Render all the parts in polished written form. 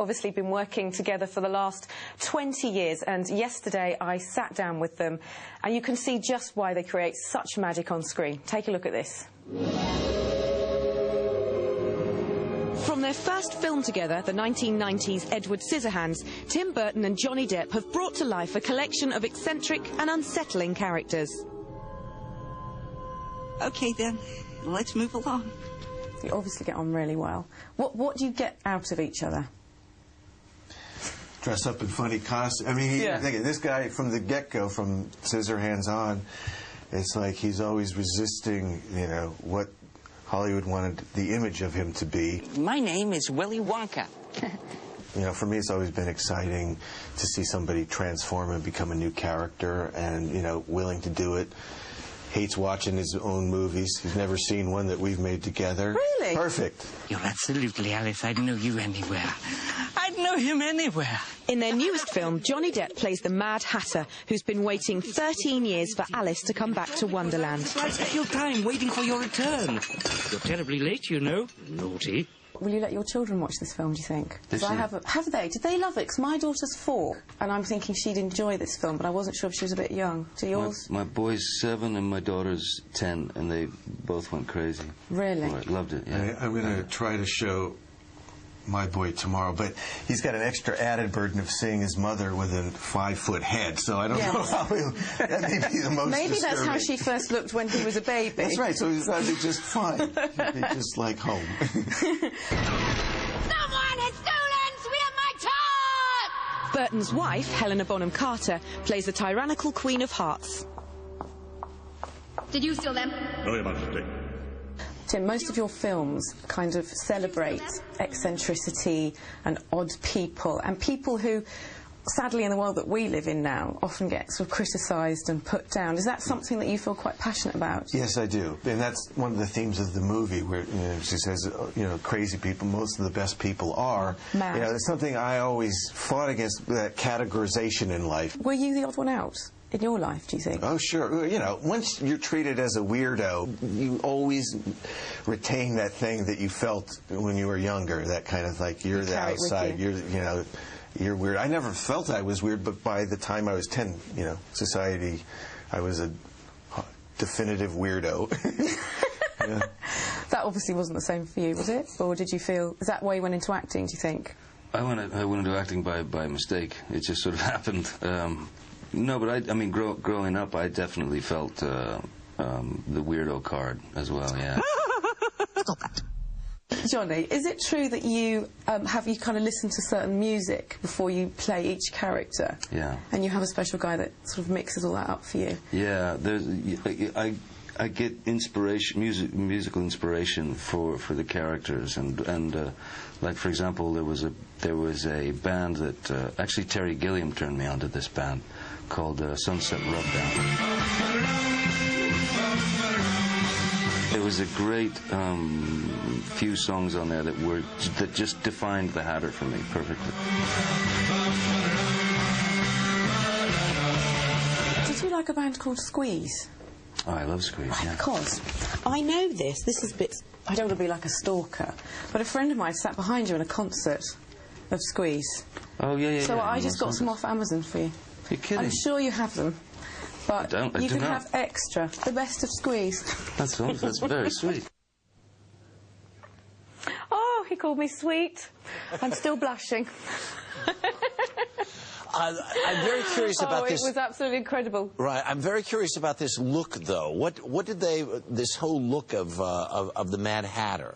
obviously been working together for the last 20 years, and yesterday I sat down with them, and you can see just why they create such magic on screen. Take a look at this. From their first film together, the 1990s Edward Scissorhands, Tim Burton and Johnny Depp have brought to life a collection of eccentric and unsettling characters. Okay then, let's move along. You obviously get on really well. What do you get out of each other? Dress up in funny costumes. I mean, this guy from the get-go, from Scissorhands on, it's like he's always resisting, you know, what Hollywood wanted the image of him to be. My name is Willy Wonka. You know, for me it's always been exciting to see somebody transform and become a new character and, you know, willing to do it. Hates watching his own movies. He's never seen one that we've made together. Really? Perfect. You're absolutely Alice. I'd know you anywhere. I'd know him anywhere. In their newest film, Johnny Depp plays the Mad Hatter, who's been waiting 13 years for Alice to come back to Wonderland. I spent your time waiting for your return. You're terribly late, you know. Naughty. Will you let your children watch this film, do you think? Have they? Did they love it? Because my daughter's 4, and I'm thinking she'd enjoy this film, but I wasn't sure if she was a bit young. Do yours? My boy's 7 and my daughter's 10, and they both went crazy. Really? Right, loved it, yeah. I'm going to try to show my boy tomorrow, but he's got an extra added burden of seeing his mother with a 5-foot head, so I don't know how that may be the most Maybe disturbing. that's how she first looked when he was a baby. That's right, so he's going to be just fine. He'll be just like home. Someone has stolen my top! Burton's wife, Helena Bonham Carter, plays the tyrannical Queen of Hearts. Did you steal them? No, Your Majesty. Tim, most of your films kind of celebrate eccentricity and odd people, and people who, sadly in the world that we live in now, often get sort of criticised and put down. Is that something that you feel quite passionate about? Yes, I do. And that's one of the themes of the movie, where, you know, she says, you know, crazy people, most of the best people are. Mad. You know, it's something I always fought against, that categorization in life. Were you the odd one out in your life, do you think? Oh, sure. You know, once you're treated as a weirdo, you always retain that thing that you felt when you were younger, that kind of like, you're the outside, you know, you're weird. I never felt I was weird, but by the time I was 10, you know, society, I was a definitive weirdo. Yeah. That obviously wasn't the same for you, was it? Or did you feel, is that why you went into acting, do you think? I went into acting by mistake. It just sort of happened. No, but I mean, growing up, I definitely felt the weirdo card as well, yeah. Stop that. Johnny, is it true that you have you kind of listened to certain music before you play each character? Yeah. And you have a special guy that sort of mixes all that up for you? Yeah, I get inspiration, musical inspiration for the characters, and like for example, there was a band that actually Terry Gilliam turned me on to this band called Sunset Rubdown. There was a great few songs on there that just defined the Hatter for me perfectly. Did you like a band called Squeeze? Oh, I love Squeeze, right, yeah. Because I know this is a bit, I don't want to be like a stalker, but a friend of mine sat behind you in a concert of Squeeze. Oh, yeah. So I just got some off Amazon for you. You're kidding. I'm sure you have them. But you can have extra, the best of Squeeze. That's very sweet. Oh, he called me sweet. I'm still blushing. I'm very curious about this. It was absolutely incredible. Right, I'm very curious about this look, though. What did this whole look of the Mad Hatter?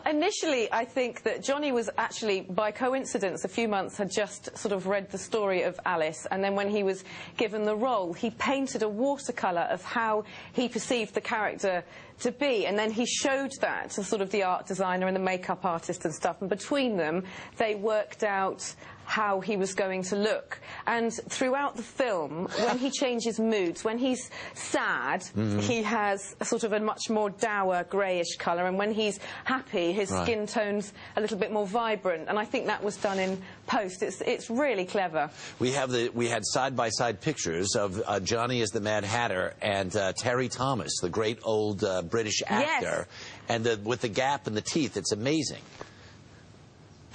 Initially, I think that Johnny was actually, by coincidence, a few months had just sort of read the story of Alice, and then when he was given the role, he painted a watercolour of how he perceived the character to be, and then he showed that to sort of the art designer and the makeup artist and stuff, and between them, they worked out how he was going to look. And throughout the film, when he changes moods, when he's sad, he has a sort of a much more dour, greyish colour, and when he's happy, his skin tone's a little bit more vibrant, and I think that was done in post. It's really clever. We had side-by-side pictures of Johnny as the Mad Hatter and Terry Thomas, the great old British actor, and with the gap in the teeth, it's amazing.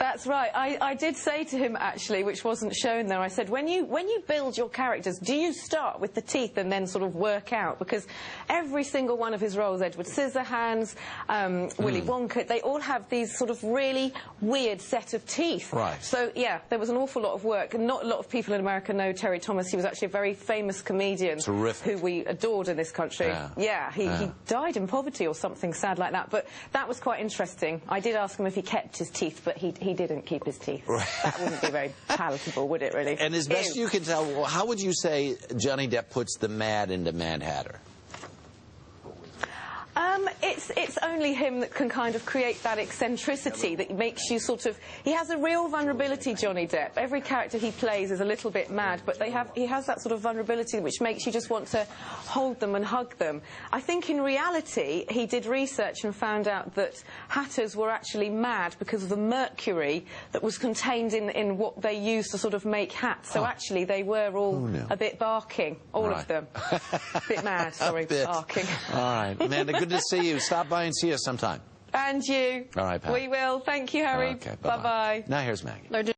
That's right. I did say to him, actually, which wasn't shown there, I said, when you build your characters, do you start with the teeth and then sort of work out? Because every single one of his roles, Edward Scissorhands, Willy Wonka, they all have these sort of really weird set of teeth. Right. So, yeah, there was an awful lot of work. And not a lot of people in America know Terry Thomas. He was actually a very famous comedian. Terrific. Who we adored in this country. Yeah. He died in poverty or something sad like that. But that was quite interesting. I did ask him if he kept his teeth, but he didn't keep his teeth. Right. That wouldn't be very palatable, would it, really? And as best you can tell, how would you say Johnny Depp puts the Mad into Mad Hatter? It's only him that can kind of create that eccentricity that makes you sort of... He has a real vulnerability, Johnny Depp. Every character he plays is a little bit mad, but he has that sort of vulnerability which makes you just want to hold them and hug them. I think in reality, he did research and found out that hatters were actually mad because of the mercury that was contained in what they used to sort of make hats. So actually, they were all a bit barking, all of them. A bit mad, sorry, barking. All right. Amanda, good to see you. Stop by and see us sometime. And you. All right, Pat. We will. Thank you, Harry. Okay, bye-bye. Now here's Maggie.